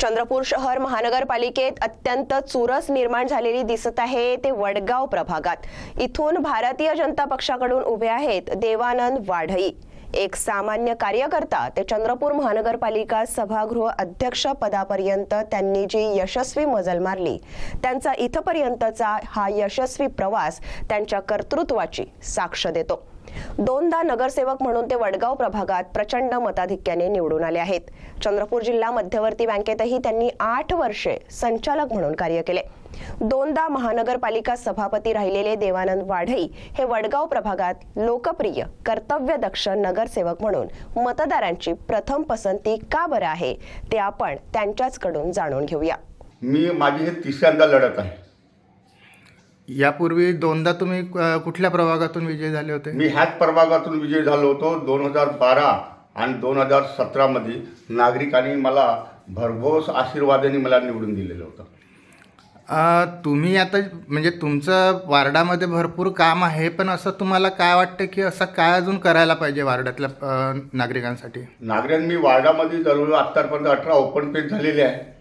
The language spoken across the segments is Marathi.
चंद्रपूर शहर महानगरपालिकेत अत्यंत चुरस निर्माण झालेली दिसत आहे ते वडगाव प्रभागात। इथून भारतीय जनता पक्षाकडून उभे आहेत देवानंद वाढई। एक सामान्य कार्यकर्ता ते चंद्रपूर महानगरपालिका सभागृह अध्यक्ष पदापर्यंत त्यांनी जी यशस्वी मजल मारली, त्यांचा इथपर्यंतचा हा यशस्वी प्रवास त्यांच्या कर्तृत्वाची साक्ष देतो। दोनदा नगरसेवक म्हणून ते वडगाव प्रभागात प्रचंड मताधिक्याने निवडून आले आहेत। चंद्रपूर जिल्हा मध्यवर्ती बँकेतही त्यांनी 8 वर्षे संचालक म्हणून कार्य केले। दोनदा महानगरपालिका सभापती राहिलेले देवानंद वाढई हे वडगाव प्रभागात लोकप्रिय कर्तव्यदक्ष नगरसेवक म्हणून मतदारांची प्रथम पसंती का बरं आहे ते आपण त्यांच्याचकडून जाणून घेऊया। माझी हे तिसऱ्यांदा लढत आहे। यापूर्वी दोनदा तुम्ही कुठल्या प्रभागातून विजय झाले होते? मी ह्याच प्रभागातून विजय झालो होतो। 2012 आणि 2017 मध्ये नागरिकांनी मला भरघोस आशीर्वादाने मला निवडून दिलेलं होतं। तुम्ही आता म्हणजे तुमचं वार्डामध्ये भरपूर काम आहे, पण असं तुम्हाला काय वाटतं की असं काय अजून करायला पाहिजे वार्डातल्या नागरिकांसाठी? मी वार्डामध्ये जवळ आत्तापर्यंत 18 ओपन पेज झालेले आहे।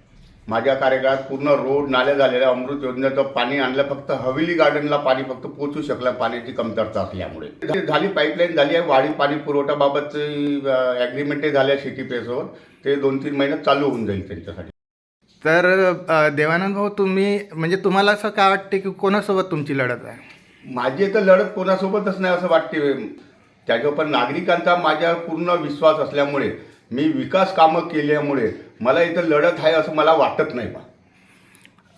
माझ्या कार्यकाळात पूर्ण रोड नाल्या झालेल्या, अमृत योजनेचं पाणी आणलं, फक्त हवेली गार्डनला पाणी फक्त पोहोचू शकलं पाण्याची कमतरता असल्यामुळे। झाली पाईपलाईन झाली आहे, वाढी पाणी पुरवठाबाबतची ॲग्रीमेंटही झाल्या सिटी पेसवर, ते 2-3 महिन्यात चालू होऊन जाईल त्यांच्यासाठी। तर देवानंद भाऊ, तुम्ही म्हणजे तुम्हाला असं काय वाटते की कोणासोबत तुमची लढत आहे? माझी तर लढत कोणासोबतच नाही असं वाटते। त्याच्यावर पण नागरिकांचा माझ्यावर पूर्ण विश्वास असल्यामुळे, मी विकास कामं केल्यामुळे मला इथं लढत आहे असं मला वाटत नाही।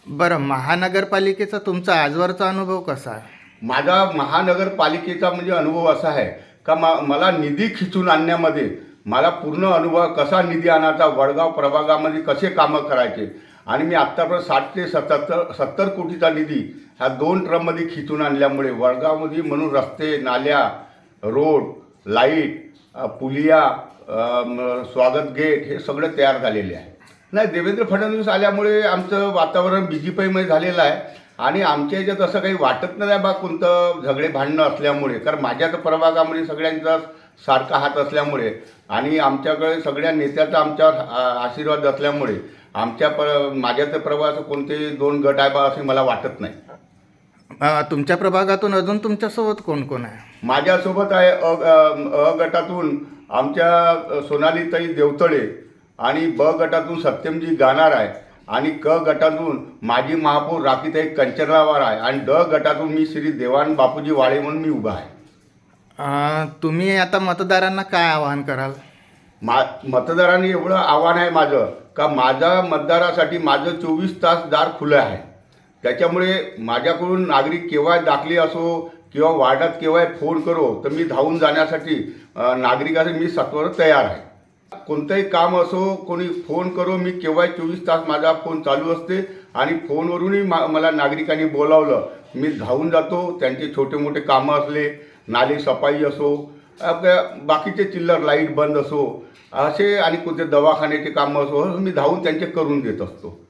बरं, महानगरपालिकेचा तुमचा आजवरचा अनुभव कसा आहे? माझा महानगरपालिकेचा म्हणजे अनुभव असा आहे का मला निधी खिचून आणण्यामध्ये मला पूर्ण अनुभव, कसा निधी आणायचा, वडगाव प्रभागामध्ये कसे कामं करायचे, आणि मी आत्तापर्यंत 60 ते 70 कोटीचा निधी ह्या 2 ट्रममध्ये खिचून आणल्यामुळे वडगावमध्ये म्हणून रस्ते, नाल्या, रोड, लाईट, पुलिया, स्वागत गेट हे सगळं तयार झालेले आहे। नाही, देवेंद्र फडणवीस आल्यामुळे आमचं वातावरण बीजेपीमय झालेलं आहे, आणि आमच्या याच्यात असं काही वाटत नाही बा कोणतं झगडे भांडणं असल्यामुळे, कारण माझ्या तर प्रभागामध्ये सगळ्यांचा सारखा हात असल्यामुळे आणि आमच्याकडे सगळ्या नेत्याचा आमच्यावर आशीर्वाद असल्यामुळे माझ्या तर प्रभागाचं कोणते 2 गट आहे बा असे मला वाटत नाही। तुमच्या प्रभागातून अजून तुमच्यासोबत कोण कोण आहे? माझ्यासोबत आहे अ गटातून आमच्या सोनालीताई देवतळे, आणि ब गटातून सत्यमजी गाणार आहे, आणि क गटातून माजी महापौर राखीताई कंचनरावार आहे, आणि ड गटातून मी श्री देवान बापूजी वाळे म्हणून मी उभा आहे। तुम्ही आता मतदारांना काय आवाहन कराल? मतदारांनी एवढं आव्हान आहे माझं का माझ्या मतदारासाठी माझं 24 तास दार खुलं आहे। त्याच्यामुळे माझ्याकडून नागरिक केव्हा दाखले असो किंवा वार्डात केव्हा फोन करो तर मी धावून जाण्यासाठी नागरिकांसाठी मी सत्वर तयार आहे। कोणतंही काम असो, कोणी फोन करो, मी केव्हा 24 तास माझा फोन चालू असते, आणि फोनवरूनही मला नागरिकांनी बोलावलं मी धावून जातो। त्यांचे छोटे मोठे कामं असले, नाली सफाई असो, बाकीचे चिल्लर लाईट बंद असो, असे आणि कोणते दवाखान्याचे कामं असो, मी धावून त्यांचे करून देत असतो।